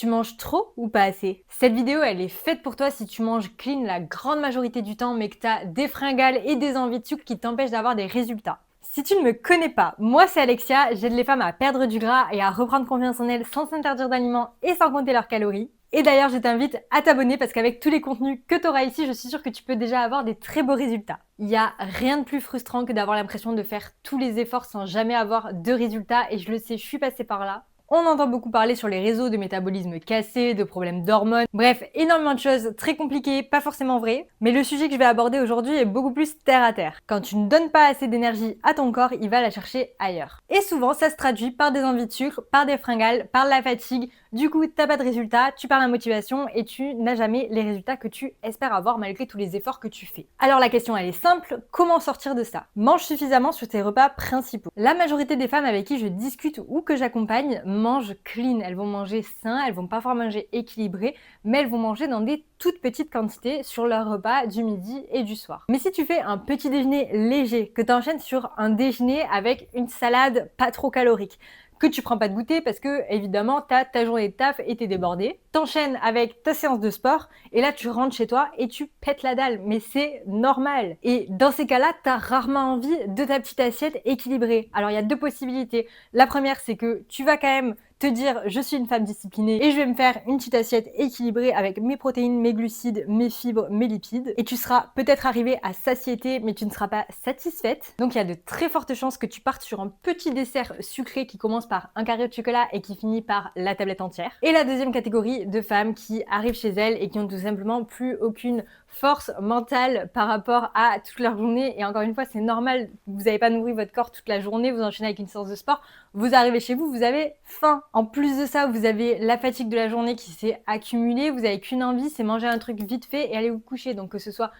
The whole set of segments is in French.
Tu manges trop ou pas assez? Cette vidéo, elle est faite pour toi si tu manges clean la grande majorité du temps, mais que tu as des fringales et des envies de sucre qui t'empêchent d'avoir des résultats. Si tu ne me connais pas, moi c'est Alexia, j'aide les femmes à perdre du gras et à reprendre confiance en elles sans s'interdire d'aliments et sans compter leurs calories. Et d'ailleurs, je t'invite à t'abonner parce qu'avec tous les contenus que tu auras ici, je suis sûre que tu peux déjà avoir des très beaux résultats. Il n'y a rien de plus frustrant que d'avoir l'impression de faire tous les efforts sans jamais avoir de résultats et je le sais, je suis passée par là. On entend beaucoup parler sur les réseaux de métabolisme cassé, de problèmes d'hormones, bref, énormément de choses très compliquées, pas forcément vraies. Mais le sujet que je vais aborder aujourd'hui est beaucoup plus terre à terre. Quand tu ne donnes pas assez d'énergie à ton corps, il va la chercher ailleurs. Et souvent, ça se traduit par des envies de sucre, par des fringales, par la fatigue. Du coup, t'as pas de résultats, tu perds la motivation et tu n'as jamais les résultats que tu espères avoir malgré tous les efforts que tu fais. Alors la question elle est simple, comment sortir de ça? Mange suffisamment sur tes repas principaux. La majorité des femmes avec qui je discute ou que j'accompagne mangent clean, elles vont manger sain, elles vont pas pouvoir manger équilibré, mais elles vont manger dans des toutes petites quantités sur leur repas du midi et du soir. Mais si tu fais un petit déjeuner léger, que tu enchaînes sur un déjeuner avec une salade pas trop calorique, que tu prends pas de goûter parce que évidemment t'as ta journée de taf et t'es débordé. T'enchaînes avec ta séance de sport et là tu rentres chez toi et tu pètes la dalle, mais c'est normal. Et dans ces cas-là, t'as rarement envie de ta petite assiette équilibrée. Alors il y a deux possibilités. La première, c'est que tu vas quand même te dire je suis une femme disciplinée et je vais me faire une petite assiette équilibrée avec mes protéines, mes glucides, mes fibres, mes lipides. Et tu seras peut-être arrivée à satiété, mais tu ne seras pas satisfaite. Donc il y a de très fortes chances que tu partes sur un petit dessert sucré qui commence par un carré de chocolat et qui finit par la tablette entière. Et la deuxième catégorie de femmes qui arrivent chez elles et qui ont tout simplement plus aucune force mentale par rapport à toute leur journée. Et encore une fois, c'est normal, vous n'avez pas nourri votre corps toute la journée, vous enchaînez avec une séance de sport, vous arrivez chez vous, vous avez faim. En plus de ça, vous avez la fatigue de la journée qui s'est accumulée, vous n'avez qu'une envie, c'est manger un truc vite fait et aller vous coucher. Donc que ce soit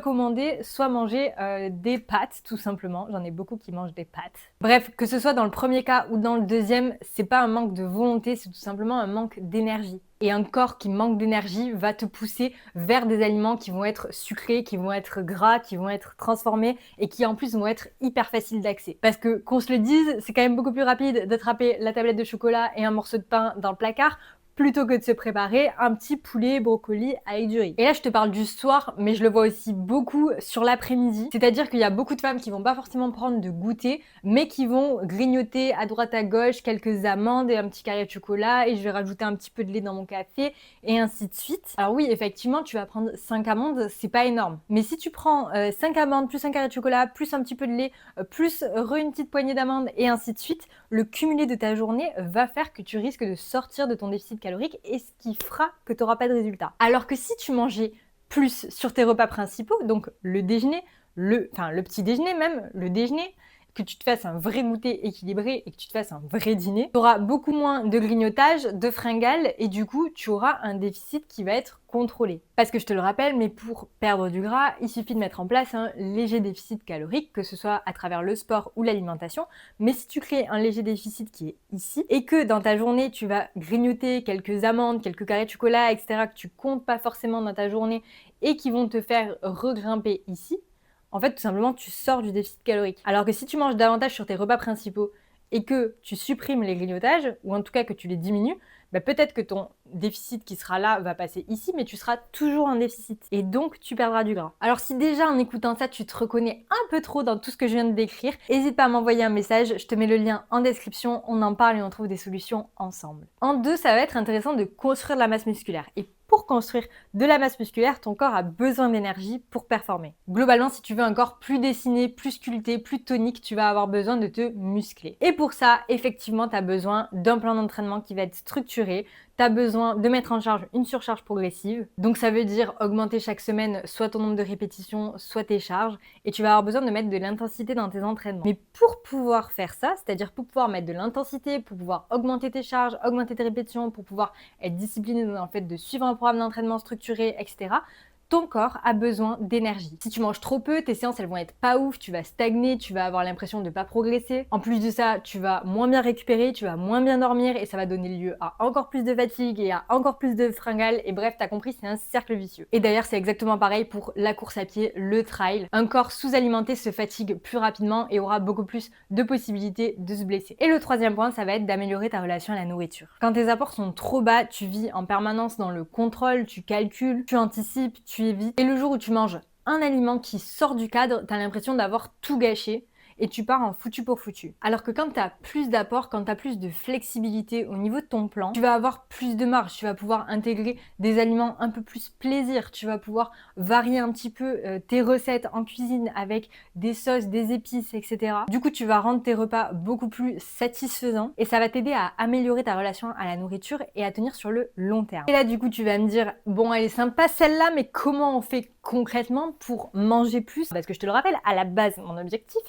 commander, soit manger des pâtes, tout simplement. J'en ai beaucoup qui mangent des pâtes. Bref, que ce soit dans le premier cas ou dans le deuxième, c'est pas un manque de volonté, c'est tout simplement un manque d'énergie. Et un corps qui manque d'énergie va te pousser vers des aliments qui vont être sucrés, qui vont être gras, qui vont être transformés et qui en plus vont être hyper faciles d'accès. Parce que qu'on se le dise, c'est quand même beaucoup plus rapide d'attraper la tablette de chocolat et un morceau de pain dans le placard plutôt que de se préparer un petit poulet brocoli avec du riz. Et là, je te parle du soir, mais je le vois aussi beaucoup sur l'après-midi. C'est-à-dire qu'il y a beaucoup de femmes qui vont pas forcément prendre de goûter, mais qui vont grignoter à droite à gauche quelques amandes et un petit carré de chocolat, et je vais rajouter un petit peu de lait dans mon café, et ainsi de suite. Alors oui, effectivement, tu vas prendre 5 amandes, c'est pas énorme. Mais si tu prends 5 amandes, plus un carré de chocolat, plus un petit peu de lait, plus une petite poignée d'amandes, et ainsi de suite, le cumulé de ta journée va faire que tu risques de sortir de ton déficit calorique et ce qui fera que tu n'auras pas de résultat. Alors que si tu mangeais plus sur tes repas principaux, donc le déjeuner, le petit déjeuner même, le déjeuner, que tu te fasses un vrai goûter équilibré et que tu te fasses un vrai dîner, tu auras beaucoup moins de grignotage, de fringales et du coup, tu auras un déficit qui va être contrôlé. Parce que je te le rappelle, mais pour perdre du gras, il suffit de mettre en place un léger déficit calorique, que ce soit à travers le sport ou l'alimentation. Mais si tu crées un léger déficit qui est ici et que dans ta journée, tu vas grignoter quelques amandes, quelques carrés de chocolat, etc., que tu comptes pas forcément dans ta journée et qui vont te faire regrimper ici, en fait, tout simplement, tu sors du déficit calorique. Alors que si tu manges davantage sur tes repas principaux et que tu supprimes les grignotages, ou en tout cas que tu les diminues, bah peut-être que ton déficit qui sera là va passer ici, mais tu seras toujours en déficit. Et donc, tu perdras du gras. Alors si déjà en écoutant ça, tu te reconnais un peu trop dans tout ce que je viens de décrire, n'hésite pas à m'envoyer un message, je te mets le lien en description, on en parle et on trouve des solutions ensemble. En deux, ça va être intéressant de construire de la masse musculaire. Et pour construire de la masse musculaire, ton corps a besoin d'énergie pour performer. Globalement, si tu veux un corps plus dessiné, plus sculpté, plus tonique, tu vas avoir besoin de te muscler. Et pour ça, effectivement, tu as besoin d'un plan d'entraînement qui va être structuré. Tu as besoin de mettre en charge une surcharge progressive. Donc ça veut dire augmenter chaque semaine soit ton nombre de répétitions, soit tes charges. Et tu vas avoir besoin de mettre de l'intensité dans tes entraînements. Mais pour pouvoir faire ça, c'est-à-dire pour pouvoir mettre de l'intensité, pour pouvoir augmenter tes charges, augmenter tes répétitions, pour pouvoir être discipliné dans le fait de suivre un programme d'entraînement structuré, etc., ton corps a besoin d'énergie. Si tu manges trop peu, tes séances elles vont être pas ouf, tu vas stagner, tu vas avoir l'impression de pas progresser. En plus de ça, tu vas moins bien récupérer, tu vas moins bien dormir et ça va donner lieu à encore plus de fatigue et à encore plus de fringales et bref, t'as compris, c'est un cercle vicieux. Et d'ailleurs, c'est exactement pareil pour la course à pied, le trail. Un corps sous-alimenté se fatigue plus rapidement et aura beaucoup plus de possibilités de se blesser. Et le troisième point, ça va être d'améliorer ta relation à la nourriture. Quand tes apports sont trop bas, tu vis en permanence dans le contrôle, tu calcules, tu anticipes, tu évites. Et le jour où tu manges un aliment qui sort du cadre, t'as l'impression d'avoir tout gâché et tu pars en foutu pour foutu. Alors que quand tu as plus d'apports, quand tu as plus de flexibilité au niveau de ton plan, tu vas avoir plus de marge, tu vas pouvoir intégrer des aliments un peu plus plaisir, tu vas pouvoir varier un petit peu tes recettes en cuisine avec des sauces, des épices, etc. Du coup, tu vas rendre tes repas beaucoup plus satisfaisants et ça va t'aider à améliorer ta relation à la nourriture et à tenir sur le long terme. Et là, du coup, tu vas me dire, bon, elle est sympa celle-là, mais comment on fait concrètement pour manger plus? Parce que je te le rappelle, à la base, mon objectif,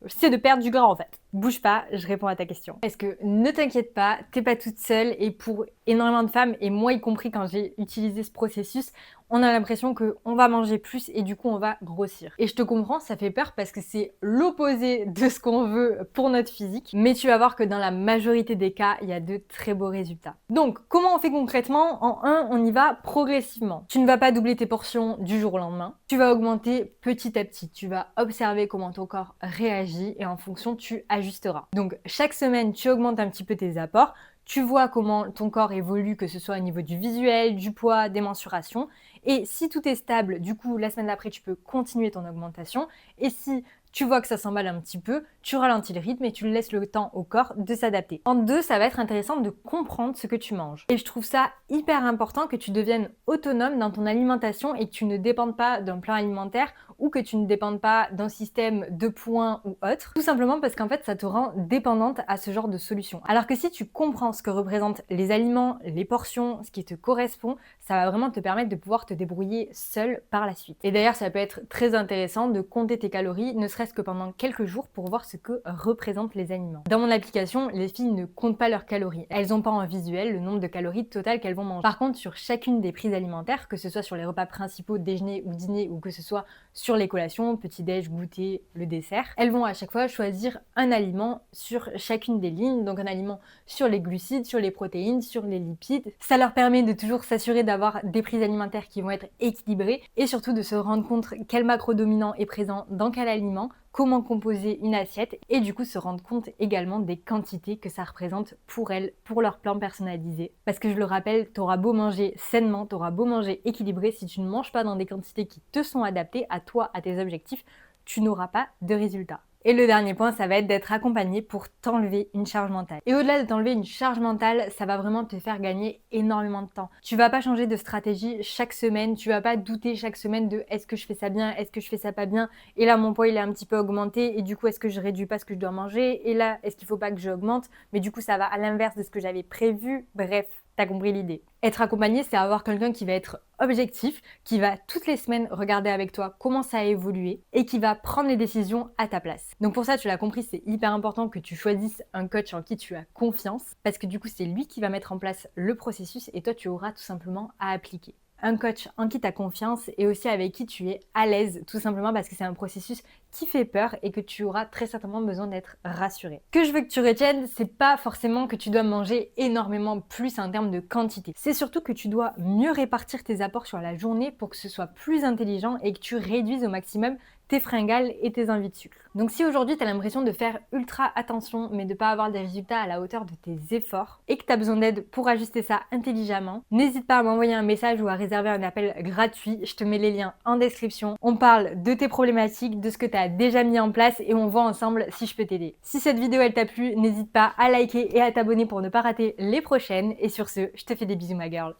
c'est de perdre du gras en fait. Bouge pas, je réponds à ta question. Parce que ne t'inquiète pas, t'es pas toute seule et pour énormément de femmes, et moi y compris quand j'ai utilisé ce processus, on a l'impression qu'on va manger plus et du coup on va grossir. Et je te comprends, ça fait peur parce que c'est l'opposé de ce qu'on veut pour notre physique, mais tu vas voir que dans la majorité des cas, il y a de très beaux résultats. Donc comment on fait concrètement? En un, on y va progressivement. Tu ne vas pas doubler tes portions du jour au lendemain, tu vas augmenter petit à petit, tu vas observer comment ton corps réagit et en fonction tu ajusteras. Donc chaque semaine, tu augmentes un petit peu tes apports, tu vois comment ton corps évolue, que ce soit au niveau du visuel, du poids, des mensurations. Et si tout est stable, du coup, la semaine d'après, tu peux continuer ton augmentation. Et si tu vois que ça s'emballe un petit peu, tu ralentis le rythme et tu laisses le temps au corps de s'adapter. En deux, ça va être intéressant de comprendre ce que tu manges. Et je trouve ça hyper important que tu deviennes autonome dans ton alimentation et que tu ne dépendes pas d'un plan alimentaire ou que tu ne dépendes pas d'un système de points ou autre. Tout simplement parce qu'en fait, ça te rend dépendante à ce genre de solution. Alors que si tu comprends ce que représentent les aliments, les portions, ce qui te correspond, ça va vraiment te permettre de pouvoir te débrouiller seul par la suite. Et d'ailleurs, ça peut être très intéressant de compter tes calories, ne serait-ce que pendant quelques jours pour voir ce que représentent les aliments. Dans mon application, les filles ne comptent pas leurs calories. Elles n'ont pas en visuel le nombre de calories totales qu'elles vont manger. Par contre, sur chacune des prises alimentaires, que ce soit sur les repas principaux, déjeuner ou dîner, ou que ce soit sur les collations, petit-déj, goûter, le dessert, elles vont à chaque fois choisir un aliment sur chacune des lignes, donc un aliment sur les glucides, sur les protéines, sur les lipides. Ça leur permet de toujours s'assurer d'avoir des prises alimentaires qui vont être équilibrées et surtout de se rendre compte quel macro dominant est présent dans quel aliment, comment composer une assiette et du coup se rendre compte également des quantités que ça représente pour elles, pour leur plan personnalisé. Parce que je le rappelle, t'auras beau manger sainement, t'auras beau manger équilibré, si tu ne manges pas dans des quantités qui te sont adaptées à toi, à tes objectifs, tu n'auras pas de résultats. Et le dernier point, ça va être d'être accompagné pour t'enlever une charge mentale. Et au-delà de t'enlever une charge mentale, ça va vraiment te faire gagner énormément de temps. Tu vas pas changer de stratégie chaque semaine, tu vas pas douter chaque semaine de est-ce que je fais ça bien, est-ce que je fais ça pas bien, et là mon poids il est un petit peu augmenté, et du coup est-ce que je réduis pas ce que je dois manger, et là est-ce qu'il faut pas que j'augmente, mais du coup ça va à l'inverse de ce que j'avais prévu, bref. T'as compris l'idée. Être accompagné, c'est avoir quelqu'un qui va être objectif, qui va toutes les semaines regarder avec toi comment ça a évolué et qui va prendre les décisions à ta place. Donc pour ça, tu l'as compris, c'est hyper important que tu choisisses un coach en qui tu as confiance parce que du coup, c'est lui qui va mettre en place le processus et toi, tu auras tout simplement à appliquer. Un coach en qui tu as confiance et aussi avec qui tu es à l'aise, tout simplement parce que c'est un processus qui fait peur et que tu auras très certainement besoin d'être rassuré. Ce que je veux que tu retiennes, c'est pas forcément que tu dois manger énormément plus en termes de quantité. C'est surtout que tu dois mieux répartir tes apports sur la journée pour que ce soit plus intelligent et que tu réduises au maximum tes fringales et tes envies de sucre. Donc si aujourd'hui tu as l'impression de faire ultra attention mais de pas avoir des résultats à la hauteur de tes efforts et que tu as besoin d'aide pour ajuster ça intelligemment, n'hésite pas à m'envoyer un message ou à réserver un appel gratuit. Je te mets les liens en description. On parle de tes problématiques, de ce que tu as déjà mis en place et on voit ensemble si je peux t'aider. Si cette vidéo elle t'a plu, n'hésite pas à liker et à t'abonner pour ne pas rater les prochaines. Et sur ce, je te fais des bisous ma girl.